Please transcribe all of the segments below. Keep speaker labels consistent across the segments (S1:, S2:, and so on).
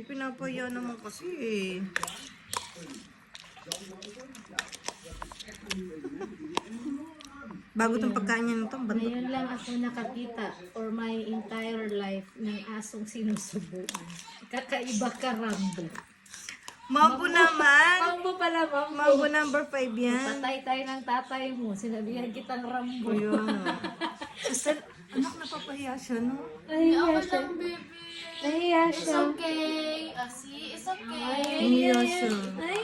S1: Pinapaya naman kasi eh. Bago tong pagkain niya nito, ba't
S2: Ngayon lang ako nakakita for my entire life ng asong sinusubuan. Kakaiba ka, Rambo.
S1: Mambo naman!
S2: Rambo pala, Rambo.
S1: Mambo number 5 yan.
S2: Patay tayo ng tatay mo. Sinabihan kitang Rambo.
S1: Ayun. Sister, anak, napapahiya siya, no?
S2: Nahiya siya. Nahiya
S3: It's
S2: siya.
S3: okay. See, it's okay.
S1: Nahiya siya.
S2: Ay,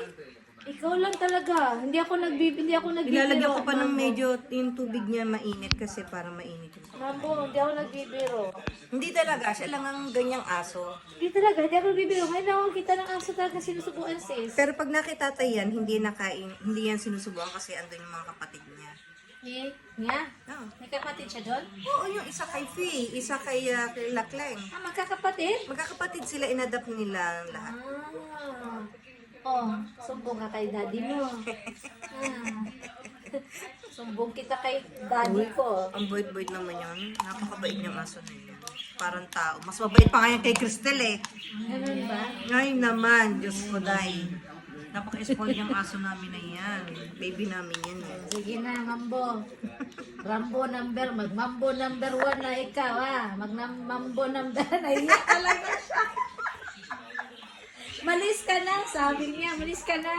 S2: ikaw lang talaga. Hindi ako nagbibiro.
S1: Ilalagyan ko pa ng medyo yung tubig niya mainit kasi para mainit yung pagkain.
S2: Rambo, hindi ako nagbibiro.
S1: Hindi talaga, siya lang ang ganyang aso.
S2: Hindi talaga, hindi ako nagbibiro. Ngayon ako kita ng aso talaga sinusubuan, sis.
S1: Pero pag nakita tayo yan, hindi yan sinusubukan kasi andun yung mga kapatid niya.
S2: Nga?
S1: Oh.
S2: May kapatid siya doon?
S1: Oo, yung isa kay Fee, isa kay Lakleng.
S2: Ah, magkakapatid?
S1: Magkakapatid sila, inadapt nila lahat.
S2: Ah. Oh, sumbong ka kay daddy mo. Ah. Sumbong kita kay daddy ko.
S1: Ang bait-bait naman yun. Napakabait niyang aso na yan. Parang tao. Mas mabait pa nga yan kay Cristel eh.
S2: Ganun ba?
S1: Ngayon naman, Diyos ko dahil. Napaka-spoil yung aso namin na yan. Baby namin yan eh.
S2: Sige na, Mambo. Rambo number, mag-Mambo number 1 na ikaw, ah. Mag-Mambo number, naiyak talaga siya. Malis ka na, sabi niya, malis ka na.